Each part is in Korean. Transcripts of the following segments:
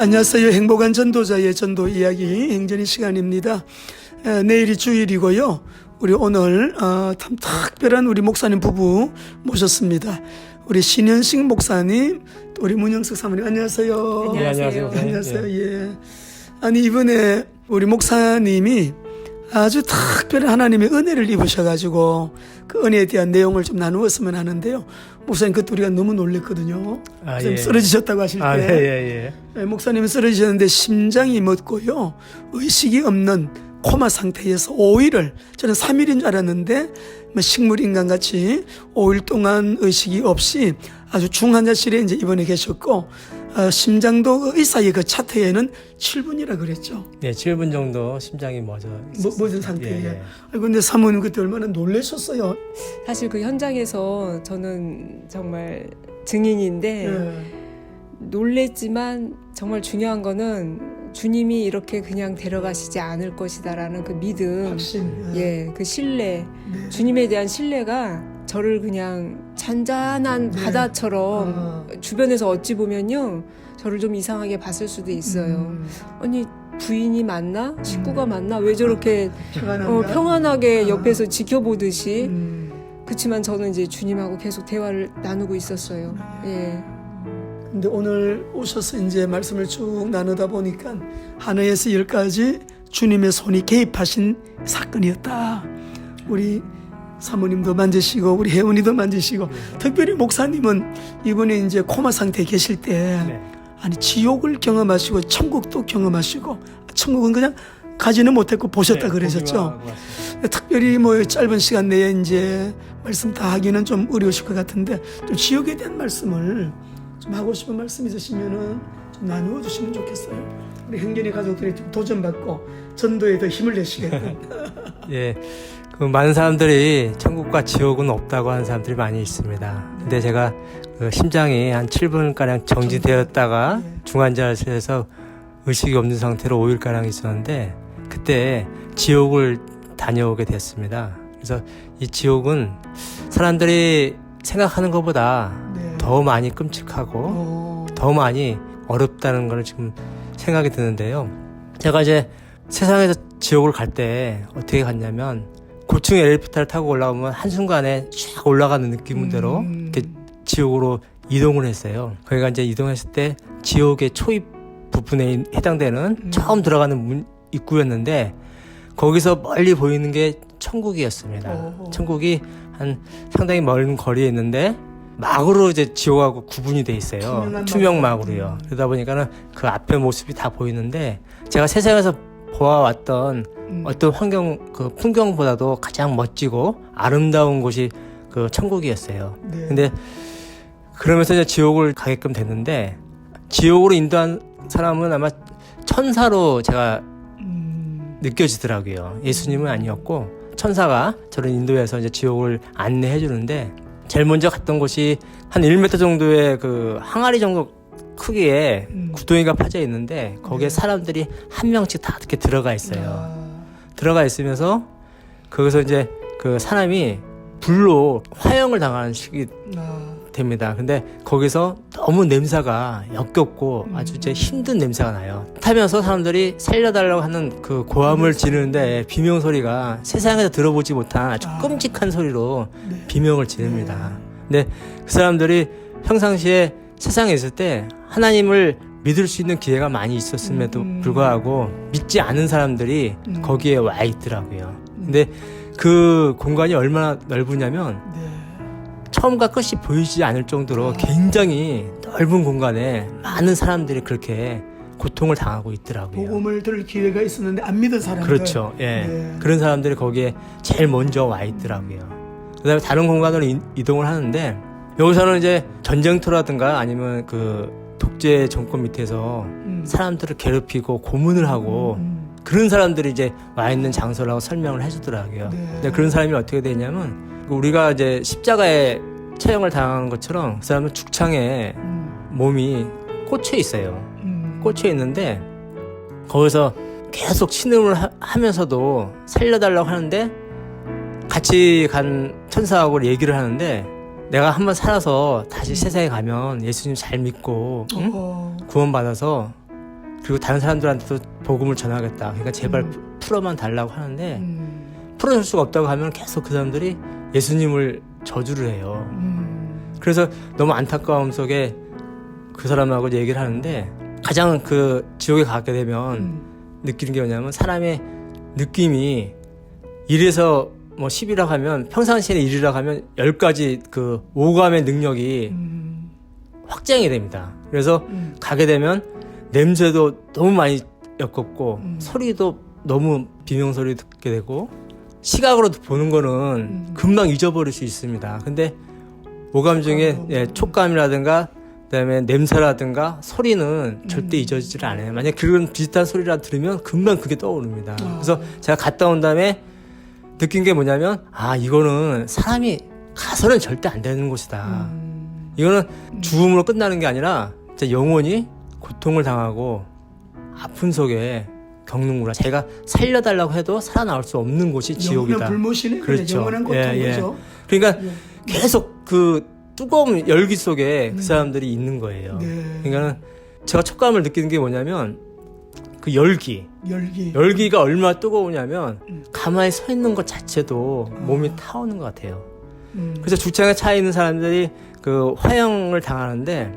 안녕하세요. 행복한 전도자의 전도 이야기 행전의 시간입니다. 내일이 주일이고요. 우리 오늘 참 특별한 우리 목사님 부부 모셨습니다. 우리 신현식 목사님, 또 우리 문영석 사모님. 안녕하세요. 네, 안녕하세요. 안녕하세요. 예. 아니 이번에 우리 목사님이 아주 특별한 하나님의 은혜를 입으셔가지고 그 은혜에 대한 내용을 좀 나누었으면 하는데요. 목사님 그때 우리가 너무 놀랬거든요. 예. 쓰러지셨다고 하실 때. 목사님은 쓰러지셨는데 심장이 멎고요. 의식이 없는 코마 상태에서 5일을, 저는 3일인 줄 알았는데 식물인간 같이 5일 동안 의식이 없이 아주 중환자실에 이제 입원해 계셨고, 심장도 의사의 그 차트에는 7분이라 그랬죠. 네, 7분 정도 심장이 멎은 상태에. 근데 사모님 그때 얼마나 놀라셨어요. 사실 그 현장에서 저는 정말 증인인데 놀랬지만 정말 중요한 거는 주님이 이렇게 그냥 데려가시지 않을 것이다라는 그 믿음, 확신. 그 신뢰, 네. 주님에 대한 신뢰가 저를 그냥 잔잔한 바다처럼 주변에서 어찌 보면요 저를 좀 이상하게 봤을 수도 있어요. 아니 부인이 맞나? 식구가 맞나? 왜 저렇게 평안하게 옆에서 지켜보듯이. 그렇지만 저는 이제 주님하고 계속 대화를 나누고 있었어요. 근데 오늘 오셔서 이제 말씀을 쭉 나누다 보니까 하나에서 10까지 주님의 손이 개입하신 사건이었다. 우리 사모님도 만지시고 우리 혜원이도 만지시고 특별히 목사님은 이번에 이제 코마 상태에 계실 때 아니 지옥을 경험하시고 천국도 경험하시고, 천국은 그냥 가지는 못했고 보셨다 그러셨죠. 특별히 뭐 짧은 시간 내에 이제 말씀 다 하기는 좀 어려우실 것 같은데 좀 지옥에 대한 말씀을 좀 하고 싶은 말씀 있으시면은 좀 나누어 주시면 좋겠어요. 우리 행전의 가족들이 좀 도전받고 전도에 더 힘을 내시겠군. 예, 그 많은 사람들이 천국과 지옥은 없다고 하는 사람들이 많이 있습니다. 근데 제가 그 심장이 한 7분가량 정지되었다가 중환자실에서 의식이 없는 상태로 5일가량 있었는데 그때 지옥을 다녀오게 됐습니다. 그래서 이 지옥은 사람들이 생각하는 것보다 더 많이 끔찍하고 더 많이 어렵다는 걸 지금 생각이 드는데요. 제가 이제 세상에서 지옥을 갈 때 어떻게 갔냐면 고층 엘리베이터를 타고 올라오면 한순간에 쫙 올라가는 느낌대로 이렇게 지옥으로 이동을 했어요. 거기가 이제 이동했을 때 지옥의 초입 부분에 해당되는 처음 들어가는 문 입구였는데 거기서 멀리 보이는 게 천국이었습니다. 천국이 한 상당히 먼 거리에 있는데 막으로 이제 지옥하고 구분이 돼 있어요. 투명막으로요. 그러다 보니까는 그 앞에 모습이 다 보이는데 제가 세상에서 보아왔던 어떤 환경, 그 풍경보다도 가장 멋지고 아름다운 곳이 그 천국이었어요. 근데 그러면서 이제 지옥을 가게끔 됐는데 지옥으로 인도한 사람은 아마 천사로 제가 느껴지더라고요. 예수님은 아니었고 천사가 저를 인도해서 이제 지옥을 안내해 주는데 제일 먼저 갔던 곳이 한 1m 정도의 그 항아리 정도 크기의 구덩이가 파져 있는데 거기에 사람들이 한 명씩 다 이렇게 들어가 있어요. 들어가 있으면서 거기서 이제 그 사람이 불로 화형을 당하는 시기 됩니다. 근데 거기서 너무 냄새가 역겹고 아주 이제 힘든 냄새가 나요. 타면서 사람들이 살려달라고 하는 그 고함을 지르는데 비명 소리가 세상에서 들어보지 못한 아주 끔찍한 소리로 비명을 지릅니다. 근데 그 사람들이 평상시에 세상에 있을 때 하나님을 믿을 수 있는 기회가 많이 있었음에도 불구하고 믿지 않은 사람들이 거기에 와 있더라고요. 근데 그 공간이 얼마나 넓으냐면 처음과 끝이 보이지 않을 정도로 굉장히 넓은 공간에 많은 사람들이 그렇게 고통을 당하고 있더라고요. 복음을 들을 기회가 있었는데 안 믿은 사람들. 그렇죠. 그런 사람들이 거기에 제일 먼저 와 있더라고요. 그다음에 다른 공간으로 이동을 하는데 여기서는 이제 전쟁터라든가 아니면 그 독재 정권 밑에서 사람들을 괴롭히고 고문을 하고 그런 사람들이 이제 와 있는 장소라고 설명을 해주더라고요. 근데 그런 사람이 어떻게 되냐면 우리가 이제 십자가에 처형을 당한 것처럼 그 사람은 죽창에 몸이 꽂혀 있어요. 꽂혀 있는데 거기서 계속 신음을 하면서도 살려달라고 하는데 같이 간 천사하고 얘기를 하는데 내가 한번 살아서 다시 세상에 가면 예수님 잘 믿고 구원받아서 그리고 다른 사람들한테도 복음을 전하겠다. 그러니까 제발 풀어만 달라고 하는데 풀어줄 수가 없다고 하면 계속 그 사람들이 예수님을 저주를 해요. 그래서 너무 안타까움 속에 그 사람하고 얘기를 하는데 가장 그 지옥에 가게 되면 느끼는 게 뭐냐면 사람의 느낌이 1에서 뭐 10이라고 하면 평상시에 1이라고 하면 10가지 그 오감의 능력이 확장이 됩니다. 그래서 가게 되면 냄새도 너무 많이 엮었고 소리도 너무 비명소리 듣게 되고 시각으로 보는 거는 금방 잊어버릴 수 있습니다. 근데 오감 중에 예, 촉감이라든가 그다음에 냄새라든가 소리는 절대 잊어지질 않아요. 만약 그런 비슷한 소리라 들으면 금방 그게 떠오릅니다. 그래서 제가 갔다 온 다음에 느낀 게 뭐냐면 아 이거는 사람이 가서는 절대 안 되는 곳이다. 이거는 죽음으로 끝나는 게 아니라 진짜 영원히 고통을 당하고 아픔 속에 겪는구나. 제가 살려달라고 해도 살아나올 수 없는 곳이 지옥이다. 영원한 불못이네. 그렇죠. 영원한 고통이죠. 그러니까 계속 그 뜨거운 열기 속에 그 사람들이 있는 거예요. 네. 그러니까는 제가 촉감을 느끼는 게 뭐냐면 그 열기가 얼마나 뜨거우냐면 가만히 서 있는 것 자체도 몸이 타오는 것 같아요. 그래서 죽창에 차 있는 사람들이 그 화형을 당하는데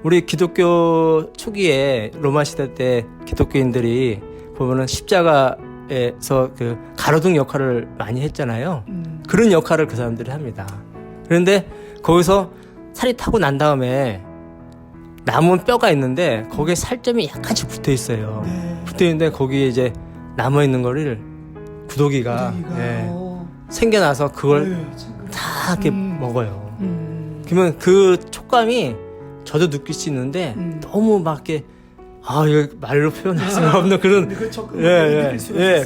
우리 기독교 초기에 로마 시대 때 기독교인들이 보면은 십자가에서 그 가로등 역할을 많이 했잖아요. 그런 역할을 그 사람들이 합니다. 그런데 거기서 살이 타고 난 다음에 남은 뼈가 있는데 거기에 살점이 약간씩 붙어 있어요. 네. 붙어 있는데 거기에 이제 남아 있는 거를 구더기가 예, 생겨나서 그걸 다 이렇게 먹어요. 그러면 그 촉감이 저도 느낄 수 있는데 너무 막 이렇게 아 이거 말로 표현할 수가 없는 그런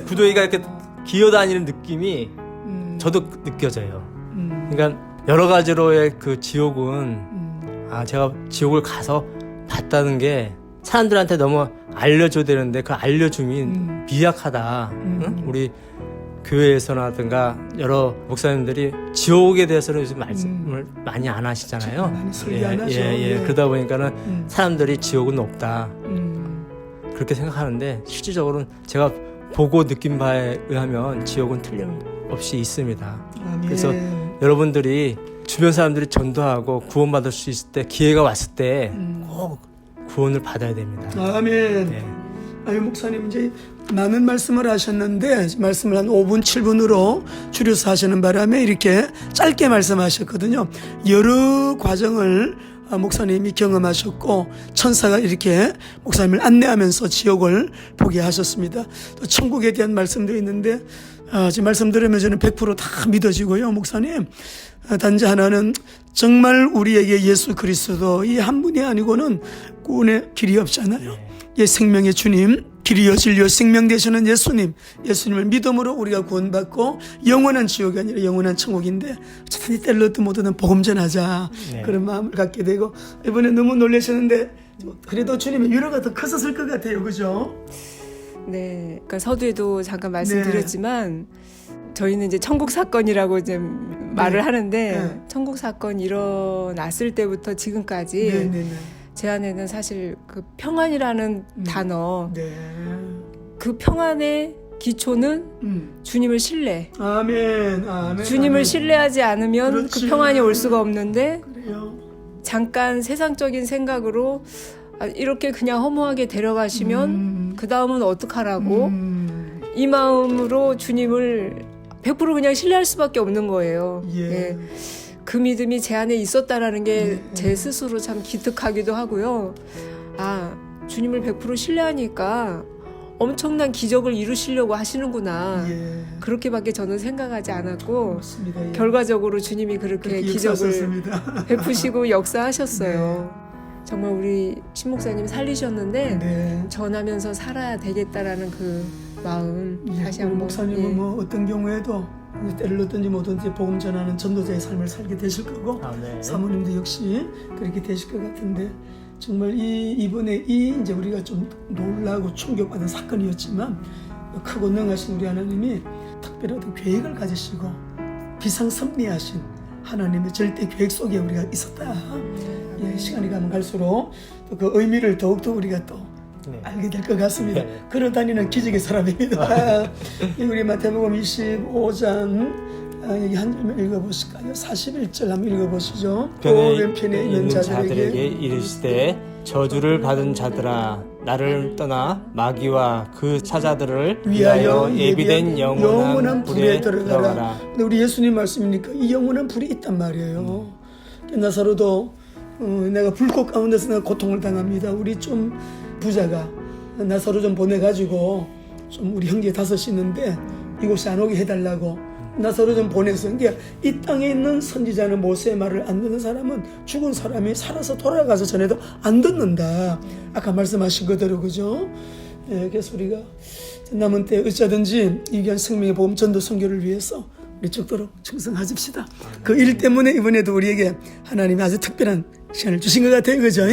구더기가 이렇게 기어다니는 느낌이 저도 느껴져요. 그러니까 여러 가지로의 그 지옥은 아 제가 지옥을 가서 봤다는 게 사람들한테 너무 알려줘야 되는데 그 알려줌이 미약하다. 응? 우리 교회에서나든가 여러 목사님들이 지옥에 대해서는 요즘 말씀을 많이 안 하시잖아요. 많이 설계 안 하죠. 그러다 보니까는 사람들이 지옥은 없다. 그렇게 생각하는데 실질적으로는 제가 보고 느낀 바에 의하면 지옥은 틀림없이 있습니다. 아멘. 그래서 여러분들이 주변 사람들이 전도하고 구원받을 수 있을 때 기회가 왔을 때 꼭 구원을 받아야 됩니다. 아멘. 네. 아유 목사님 이제 많은 말씀을 하셨는데 말씀을 한 5분 7분으로 줄여서 하시는 바람에 이렇게 짧게 말씀하셨거든요. 여러 과정을 목사님이 경험하셨고 천사가 이렇게 목사님을 안내하면서 지옥을 보게 하셨습니다. 또 천국에 대한 말씀도 있는데 지금 말씀 들으면 저는 100%다 믿어지고요. 목사님 단지 하나는 정말 우리에게 예수 그리스도 이 한 분이 아니고는 구원의 길이 없잖아요. 예, 생명의 주님, 길이요 진리요 생명 되시는 예수님을 믿음으로 우리가 구원받고 영원한 지옥이 아니라 영원한 천국인데 어쨌든 때려도 못하는 복음 전하자 그런 마음을 갖게 되고 이번에 너무 놀라셨는데 그래도 주님의 위로가 더 컸었을 것 같아요. 그죠? 네, 그러니까 서두에도 잠깐 말씀드렸지만 저희는 이제 천국 사건이라고 이제 말을 하는데 천국 사건이 일어났을 때부터 지금까지 제 안에는 사실 그 평안이라는 단어, 그 평안의 기초는 주님을 신뢰. 아멘. 아멘. 주님을 아멘. 신뢰하지 않으면 그렇지. 그 평안이 올 수가 없는데 그래요. 잠깐 세상적인 생각으로 이렇게 그냥 허무하게 데려가시면 그 다음은 어떡하라고 이 마음으로 주님을 100% 그냥 신뢰할 수밖에 없는 거예요. 예. 그 믿음이 제 안에 있었다라는 게 제 스스로 참 기특하기도 하고요. 아, 주님을 100% 신뢰하니까 엄청난 기적을 이루시려고 하시는구나. 그렇게밖에 저는 생각하지 않았고 맞습니다. 결과적으로 주님이 그렇게 기적을 베푸시고 역사하셨어요. 정말 우리 신목사님 살리셨는데 전하면서 살아야 되겠다라는 그 마음 다시 한번 목사님은 뭐 어떤 경우에도 때를 넣든지 뭐든지 복음 전하는 전도자의 삶을 살게 되실 거고 사모님도 역시 그렇게 되실 것 같은데 정말 이번에 이제 우리가 좀 놀라고 충격받은 사건이었지만 크고 능하신 우리 하나님이 특별히 어떤 계획을 가지시고 비상섭리하신 하나님의 절대 계획 속에 우리가 있었다. 예, 시간이 가면 갈수록 또 그 의미를 더욱더 우리가 또 네. 알게 될 것 같습니다. 네. 걸어 다니는 기적의 사람입니다. 우리 마태복음 25장 여기 한 점 읽어보실까요? 41절 한번 읽어보시죠. 왼편에 있는 자들에게 이르시되 저주를 받은 자들아 나를 떠나 마귀와 그 사자들을 위하여 예비된 영원한 불에 들어가라. 근데 우리 예수님 말씀이니까 이 영원한 불이 있단 말이에요. 나사로도 내가 불꽃 가운데서 내가 고통을 당합니다. 우리 좀 부자가 나사로 좀 보내가지고 좀 우리 형제 5이 있는데 이곳에 안 오게 해달라고 나사로 좀 보내서, 그러니까 이 땅에 있는 선지자는 모세의 말을 안 듣는 사람은 죽은 사람이 살아서 돌아가서 전해도 안 듣는다. 아까 말씀하신 그대로, 그죠? 예, 그래서 우리가 남은 때 어쩌든지 이 귀한 생명의 복음 전도 선교를 위해서 우리 죽도록 충성하십시다. 그 일 때문에 이번에도 우리에게 하나님이 아주 특별한 시간을 주신 것 같아요, 그죠?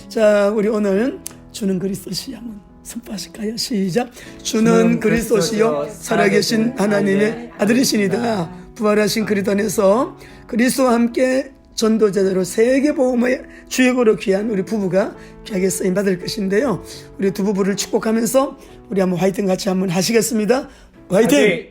자, 우리 오늘 주는 그리스도시 한번 선포하실까요? 시작. 주는 그리스도시요 살아계신 하나님의 아들이시니다. 부활하신 그리스도 안에서 그리스도와 함께 전도자로 세계 복음의 주역으로 귀한 우리 부부가 귀하게 쓰임 받을 것인데요. 우리 두 부부를 축복하면서 우리 한번 화이팅 같이 한번 하시겠습니다. 화이팅!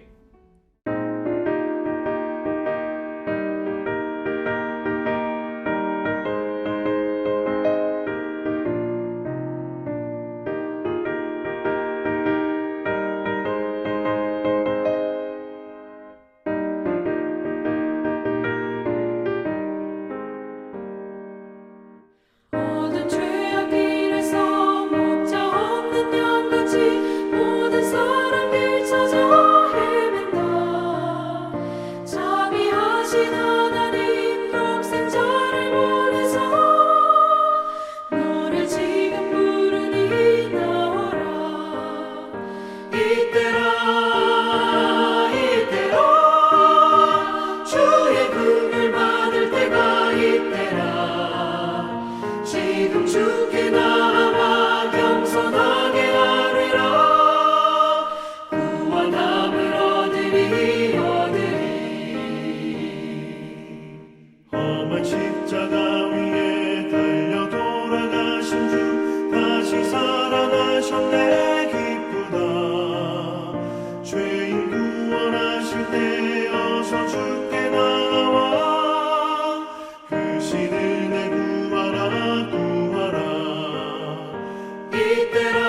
모든 죄악 길에서 목자 없는 양같이 모든 사람들 찾아 헤맨다. 자비하신 하나님 독생자를 보내서 너를 지금 부르니 나와라. 이때라 이때라 주의 긍휼 받을 때가 이때라. 지금 주께 나와 겸손하게 아뢰라. 구원함을 얻으리 험한 십자가 위에 달려 돌아가신 주 다시 살아나셨네 기쁘다. 죄인 구원하실 때 어서 주께 나와 그 신은혜 구하라 구하라. 이때라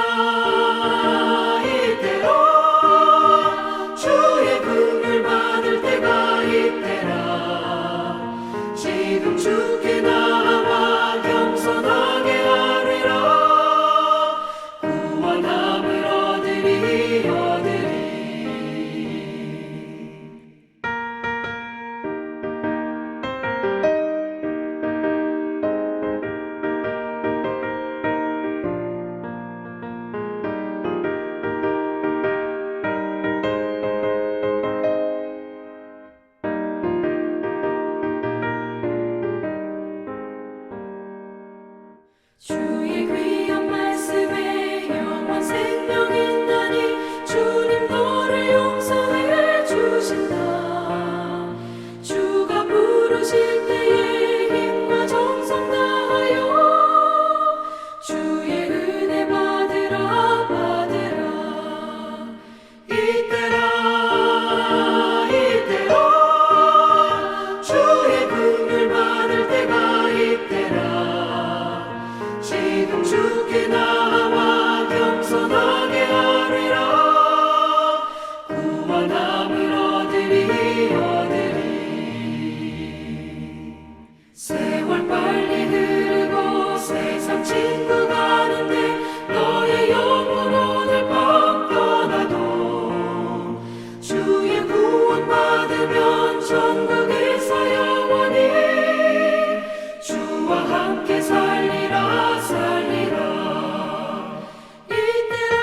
이때라 주의 긍휼 받을 때가 이때라. 지금 주께 나와 겸손하게 아뢰라. 구원함을 얻으리 주의 귀한 말씀에 영원 생명 있나니 주님 너를 용서해 주신다. 주가 부르실 때에 힘과 정성 다하여 주의 은혜 받으라 받으라. 이때라 이때라 주의 긍휼 받을 때가 이때라. 지금 주께 나와 겸손하게 아뢰라. 구원함을 얻으리 세월 빨리 흐르고 세상 친구 가는데 너의 영혼 오늘 밤 떠나도 주의 구원 받으면 천국에서 영원히 주와 함께 살리라 살리라. 이때라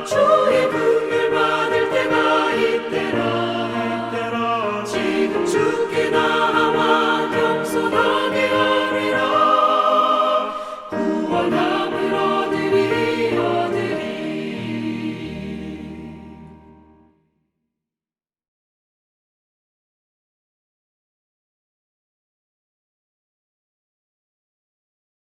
주의 긍휼 받을 때가 이때라. 지금 주께 나와